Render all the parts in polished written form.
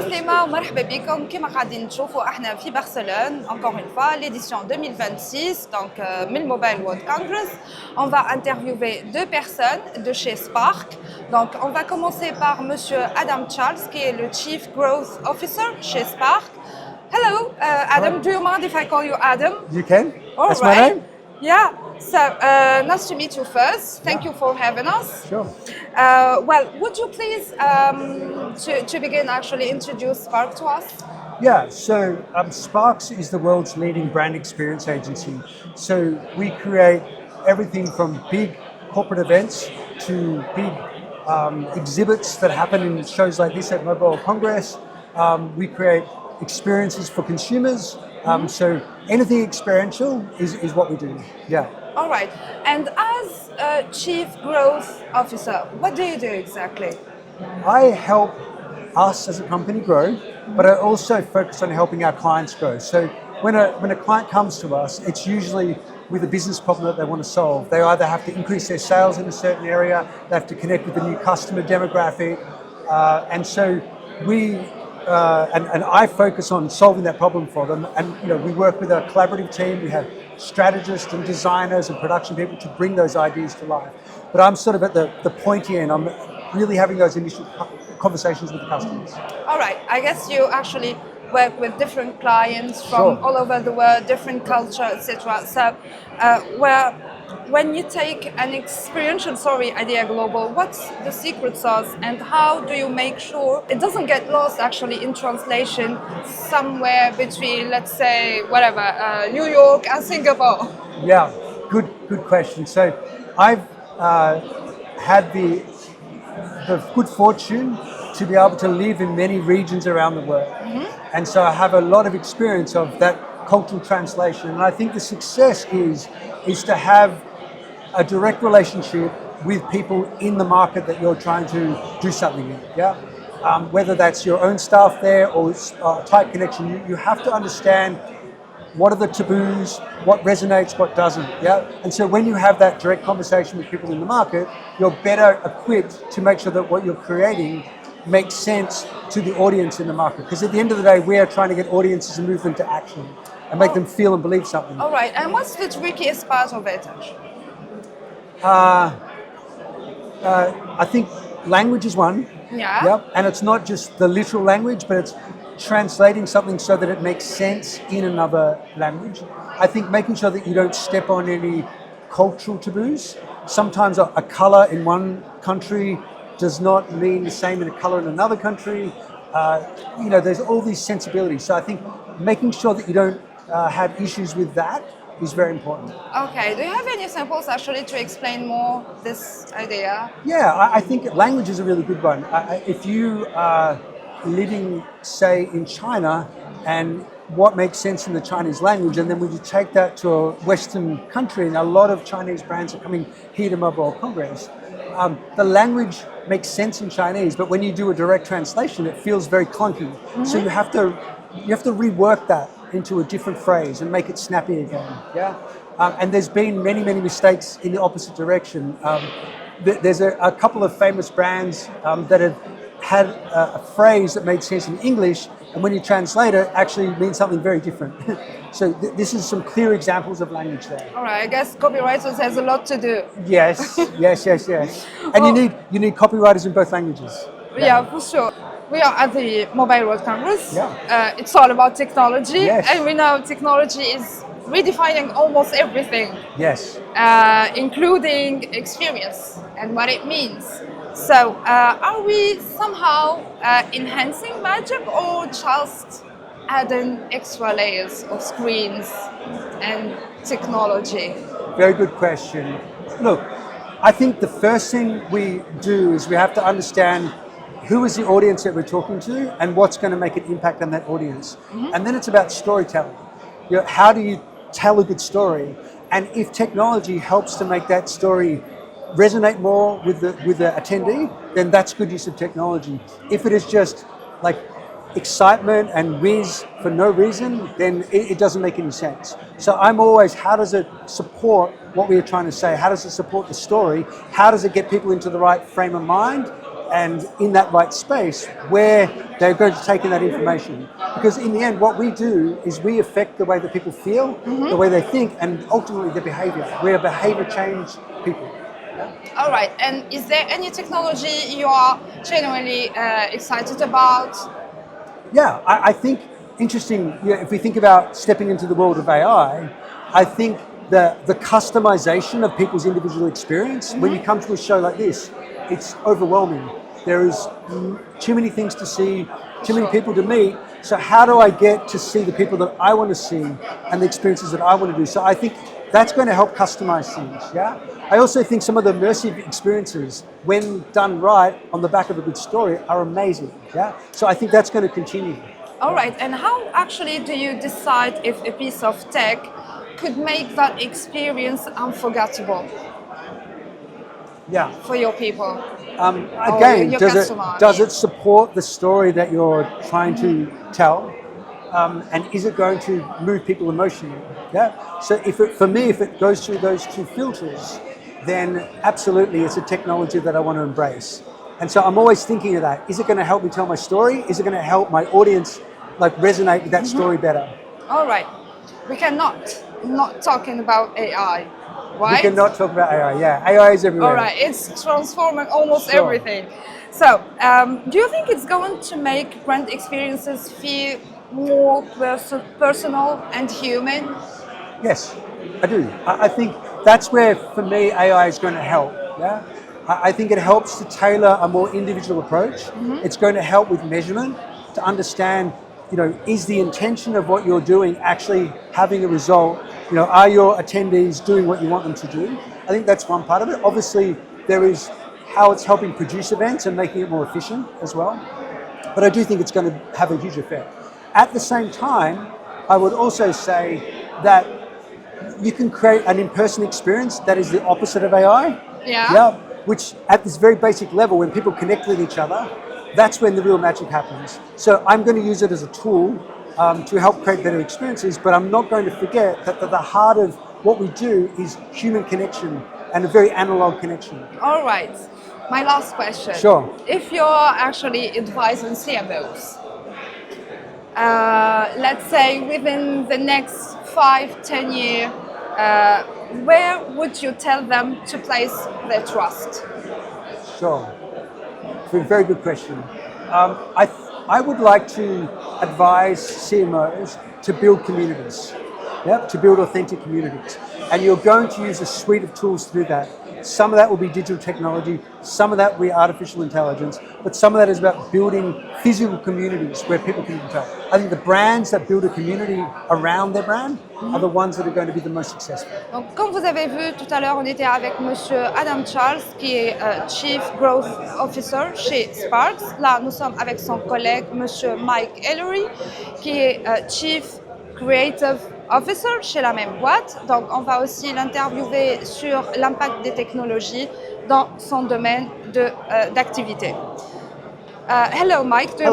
عسلامة ومرحبا بكم. كما قاعدين تشوفوا احنا في برشلونة encore une fois l'édition 2026 donc Mobile World Congress. On va interviewer deux personnes de chez Spark. Donc on va commencer par monsieur Adam Charles qui est le Chief Growth Officer chez Spark. Hello Adam, do you mind if I call you Adam? You can. All That's right. my name. Yeah, so nice to meet you first. Thank you for having us. Sure. Well, would you please, to begin, actually introduce Spark to us? Yeah, so Sparks is the world's leading brand experience agency. So we create everything from big corporate events to big exhibits that happen in shows like this at Mobile Congress. We create experiences for consumers. So anything experiential is what we do. Yeah. All right. And as a Chief Growth Officer, what do you do exactly? I help us as a company grow, but I also focus on helping our clients grow. So when a client comes to us, it's usually with a business problem that they want to solve. They either have to increase their sales in a certain area, they have to connect with a new customer demographic, and so we and I focus on solving that problem for them. And we work with a collaborative team. We have strategists and designers and production people to bring those ideas to life. But I'm sort of at the pointy end. I'm really having those initial conversations with the customers. All right. I guess you actually work with different clients from all over the world, different culture, etc. So, when you take an experiential story idea global, what's the secret sauce and how do you make sure it doesn't get lost actually in translation somewhere between, let's say, whatever, New York and Singapore? Yeah, good question. So I've had the good fortune to be able to live in many regions around the world. Mm-hmm. And so I have a lot of experience of that cultural translation. And I think the success is to have a direct relationship with people in the market that you're trying to do something in. Yeah, whether that's your own staff there or tight connection, you have to understand what are the taboos, what resonates, what doesn't. Yeah, and so when you have that direct conversation with people in the market, you're better equipped to make sure that what you're creating makes sense to the audience in the market. Because at the end of the day, we are trying to get audiences to move them to action and make them feel and believe something. All right, and what's the trickiest part of it? I think language is one. Yeah. Yep. And it's not just the literal language, but it's translating something so that it makes sense in another language. I think making sure that you don't step on any cultural taboos. Sometimes a color in one country does not mean the same in a color in another country. There's all these sensibilities. So I think making sure that you don't have issues with that is very important. Okay, do you have any examples actually to explain more this idea? Yeah, I think language is a really good one. If you are living, say, in China, and what makes sense in the Chinese language, and then when you take that to a Western country, and a lot of Chinese brands are coming here to Mobile Congress, the language makes sense in Chinese, but when you do a direct translation, it feels very clunky. Mm-hmm. So you have to rework that into a different phrase and make it snappy again. Yeah, and there's been many mistakes in the opposite direction. There's a couple of famous brands that have had a phrase that made sense in English, and when you translate it, actually means something very different. So this is some clear examples of language there. All right, I guess copywriters has a lot to do. Yes. And you need copywriters in both languages. Yeah, for sure. We are at the Mobile World Congress. Yeah. It's all about technology, yes. And we know technology is redefining almost everything. Yes. Including experience and what it means. So, are we somehow enhancing magic or just adding extra layers of screens and technology? Very good question. Look, I think the first thing we do is we have to understand who is the audience that we're talking to and what's going to make an impact on that audience. Mm-hmm. And then it's about storytelling. How do you tell a good story? And if technology helps to make that story resonate more with the attendee, then that's good use of technology. If it is just like excitement and whiz for no reason, then it doesn't make any sense. So I'm always, how does it support what we are trying to say? How does it support the story? How does it get people into the right frame of mind? and in that right space where they're going to take in that information. Because in the end, what we do is we affect the way that people feel, the way they think, and ultimately their behavior. We're behavior change people. All right. And is there any technology you are genuinely excited about? Yeah, I think interesting. If we think about stepping into the world of AI, I think the customization of people's individual experience, when you come to a show like this, it's overwhelming. There is too many things to see, too many people to meet. So how do I get to see the people that I want to see and the experiences that I want to do? So I think that's going to help customize things, yeah? I also think some of the immersive experiences, when done right on the back of a good story, are amazing, yeah? So I think that's going to continue. All right. And how actually do you decide if a piece of tech could make that experience unforgettable? Yeah. For your people? Again, your does it support the story that you're trying to tell? And is it going to move people emotionally? Yeah. So for me, if it goes through those two filters, then absolutely it's a technology that I want to embrace. And so I'm always thinking of that. Is it going to help me tell my story? Is it going to help my audience resonate with that story better? All right. We cannot not talking about AI, right? We cannot talk about AI. Yeah, AI is everywhere. All right. It's transforming almost Sure. everything. So, do you think it's going to make brand experiences feel more personal and human? Yes, I do. I think that's where, for me, AI is going to help. Yeah, I think it helps to tailor a more individual approach. It's going to help with measurement to understand, is the intention of what you're doing actually having a result? Are your attendees doing what you want them to do? I think that's one part of it. Obviously, there is how it's helping produce events and making it more efficient as well. But I do think it's going to have a huge effect. At the same time, I would also say that you can create an in-person experience that is the opposite of AI. Yeah. Which at this very basic level, when people connect with each other, that's when the real magic happens. So I'm going to use it as a tool to help create better experiences, but I'm not going to forget that the heart of what we do is human connection and a very analog connection. All right. My last question. Sure. If you're actually advising CMOs, let's say within the next 5-10 years, where would you tell them to place their trust? Sure. Very good question. I would like to advise CMOs to build communities, to build authentic communities. And you're going to use a suite of tools to do that. Some of that will be digital technology, some of that will be artificial intelligence, but some of that is about building physical communities where people can interact. I think the brands that build a community around their brand are the ones that are going to be the most successful. Donc, comme vous avez vu tout à l'heure, on était avec Monsieur Adam Charles, qui est Chief Growth Officer chez Sparks. Là, nous sommes avec son collègue, Monsieur Mike Ellery, qui est Chief Creative Officer chez la même boîte. Donc, on va aussi l'interviewer sur l'impact des technologies dans son domaine d'activité. Hello, Mike. Do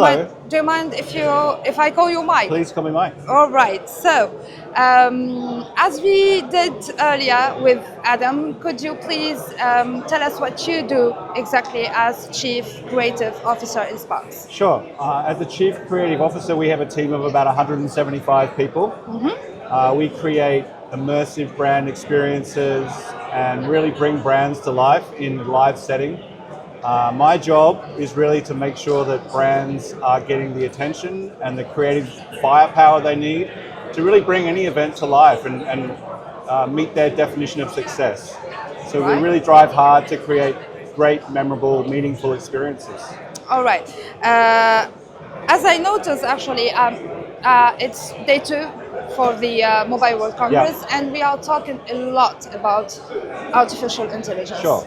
you mind if I call you Mike? Please call me Mike. All right. So, as we did earlier with Adam, could you please tell us what you do exactly as Chief Creative Officer in Sparks? Sure. As the Chief Creative Officer, we have a team of about 175 people. We create immersive brand experiences and really bring brands to life in a live setting. My job is really to make sure that brands are getting the attention and the creative firepower they need to really bring any event to life and meet their definition of success. So we really drive hard to create great, memorable, meaningful experiences. All right. As I noticed, actually, it's day 2 for the Mobile World Congress, and we are talking a lot about artificial intelligence. Sure.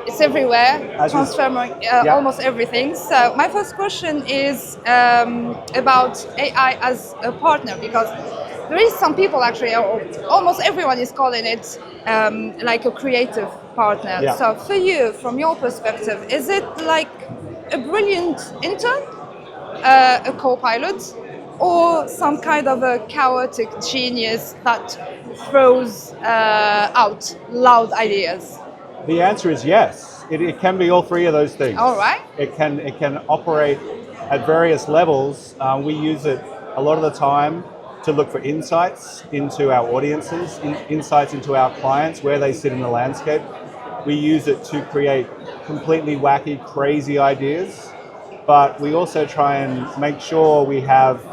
It's everywhere, transforming almost everything. So my first question is about AI as a partner, because there is some people actually, almost everyone is calling it like a creative partner. Yeah. So for you, from your perspective, is it like a brilliant intern, a co-pilot, or some kind of a chaotic genius that throws out loud ideas? The answer is yes. It can be all three of those things. All right. It can operate at various levels. We use it a lot of the time to look for insights into our audiences, insights into our clients, where they sit in the landscape. We use it to create completely wacky, crazy ideas, but we also try and make sure we have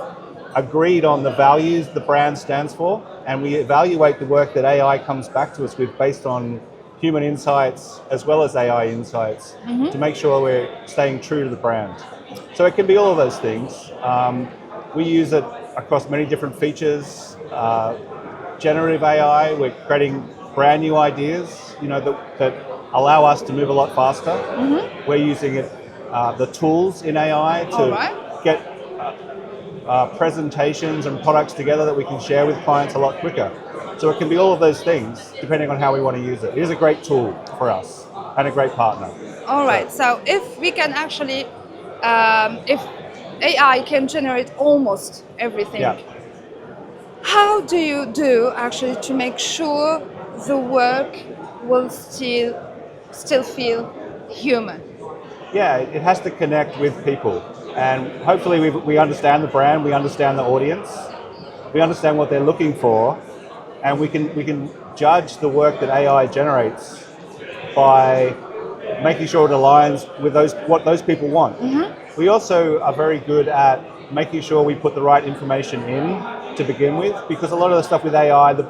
agreed on the values the brand stands for, and we evaluate the work that AI comes back to us with based on human insights as well as AI insights to make sure we're staying true to the brand. So it can be all of those things. We use it across many different features. Generative AI, we're creating brand new ideas, that allow us to move a lot faster. We're using it, the tools in AI to get presentations and products together that we can share with clients a lot quicker. So it can be all of those things depending on how we want to use it. It is a great tool for us and a great partner. All right. So if we can actually, if AI can generate almost everything, how do you do actually to make sure the work will still feel human? Yeah, it has to connect with people, and hopefully we understand the brand, we understand the audience, we understand what they're looking for, and we can judge the work that AI generates by making sure it aligns with what those people want. We also are very good at making sure we put the right information in to begin with, because a lot of the stuff with AI, the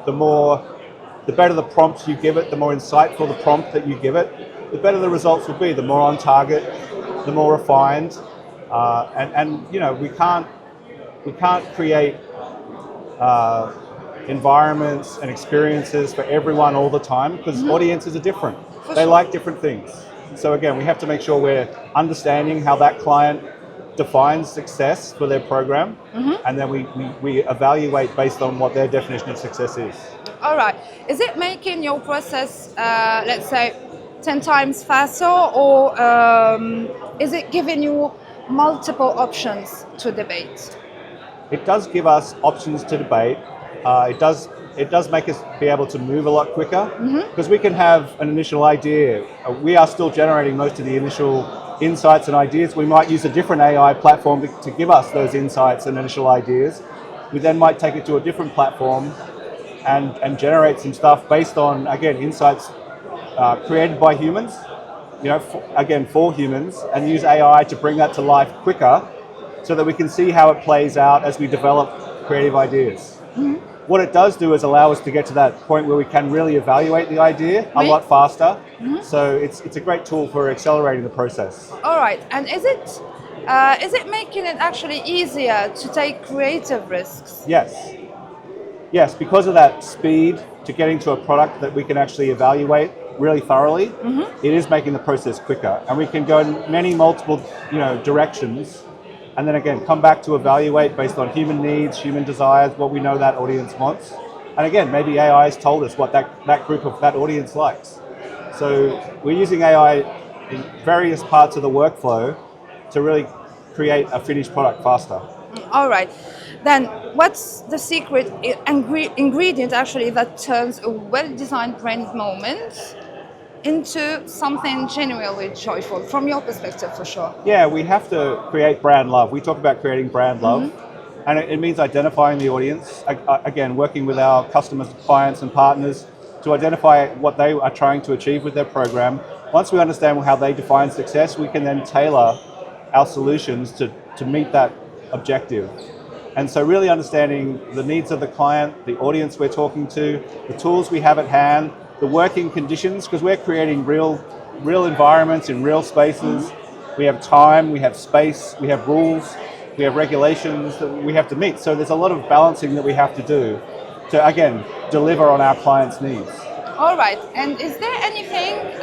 better the prompts you give it, the more insightful the prompt that you give it, the better the results will be, the more on target, the more refined, and we can't create environments and experiences for everyone all the time, because audiences are different. They like different things. So again, we have to make sure we're understanding how that client defines success for their program, and then we evaluate based on what their definition of success is. All right. Is it making your process, let's say, 10 times faster, or is it giving you multiple options to debate? It does give us options to debate. It does make us be able to move a lot quicker, because we can have an initial idea. We are still generating most of the initial insights and ideas. We might use a different AI platform to give us those insights and initial ideas. We then might take it to a different platform and generate some stuff based on, again, insights created by humans, for humans, and use AI to bring that to life quicker so that we can see how it plays out as we develop creative ideas. What it does do is allow us to get to that point where we can really evaluate the idea a lot faster. So it's a great tool for accelerating the process. All right. And is it making it actually easier to take creative risks? Yes, because of that speed to getting to a product that we can actually evaluate really thoroughly, it is making the process quicker, and we can go in multiple directions, and then again come back to evaluate based on human needs, human desires, what we know that audience wants, and again maybe AI has told us what that group of that audience likes. So we're using AI in various parts of the workflow to really create a finished product faster. All right. Then what's the secret ingredient actually that turns a well-designed brand moment into something genuinely joyful, from your perspective, for sure? Yeah, we have to create brand love. We talk about creating brand love, and it means identifying the audience. Again, working with our customers, clients, and partners to identify what they are trying to achieve with their program. Once we understand how they define success, we can then tailor our solutions to meet that objective. And so really understanding the needs of the client, the audience we're talking to, the tools we have at hand, the working conditions, because we're creating real environments in real spaces. We have time, we have space, we have rules, we have regulations that we have to meet. So there's a lot of balancing that we have to do to, again, deliver on our clients' needs. All right. And is there anything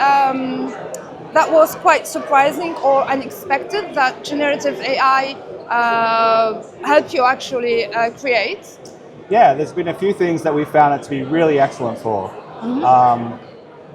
that was quite surprising or unexpected that generative AI helped you actually create? Yeah, there's been a few things that we found it to be really excellent for.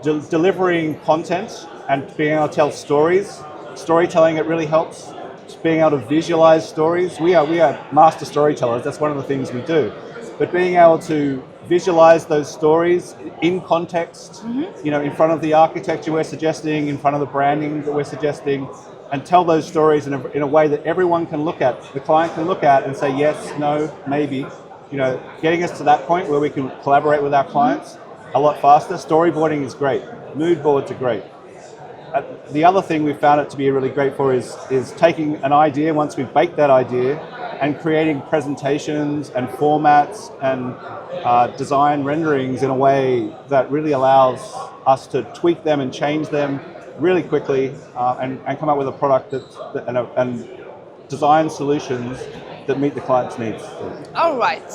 Delivering content and being able to tell stories. Storytelling, it really helps. Just being able to visualize stories. We are master storytellers. That's one of the things we do. but being able to visualize those stories in context, in front of the architecture we're suggesting, in front of the branding that we're suggesting, and tell those stories in a way that everyone can look at, the client can look at and say yes, no, maybe. Getting us to that point where we can collaborate with our clients a lot faster. Storyboarding is great. Mood boards are great. The other thing we've found it to be really great for is taking an idea, once we've baked that idea, and creating presentations and formats and design renderings in a way that really allows us to tweak them and change them really quickly and come up with a product and design solutions that meet the client's needs. All right.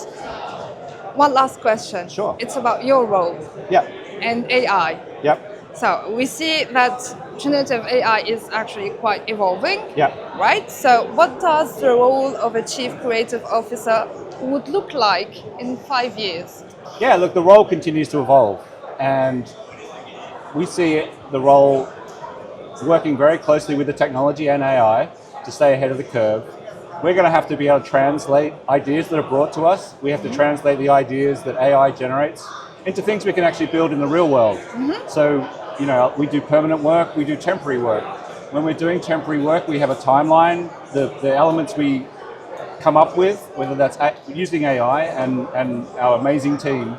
One last question. Sure. It's about your role Yep. and AI. Yep. So we see that generative AI is actually quite evolving, Yep. right? So what does the role of a chief creative officer would look like in 5 years? Yeah, look, the role continues to evolve, and we see the role working very closely with the technology and AI to stay ahead of the curve. We're going to have to be able to translate ideas that are brought to us. We have to translate the ideas that AI generates into things we can actually build in the real world. So, we do permanent work, we do temporary work. When we're doing temporary work, we have a timeline. The elements we come up with, whether that's using AI and our amazing team,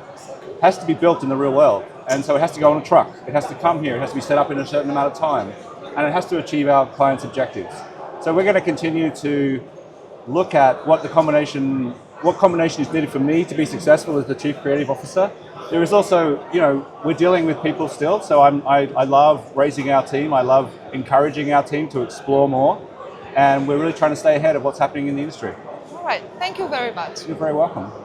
has to be built in the real world. And so it has to go on a truck. It has to come here. It has to be set up in a certain amount of time. And it has to achieve our clients' objectives. So we're going to continue to look at what combination is needed for me to be successful as the Chief Creative Officer. There is also, we're dealing with people still. So I love raising our team. I love encouraging our team to explore more. And we're really trying to stay ahead of what's happening in the industry. All right. Thank you very much. You're very welcome.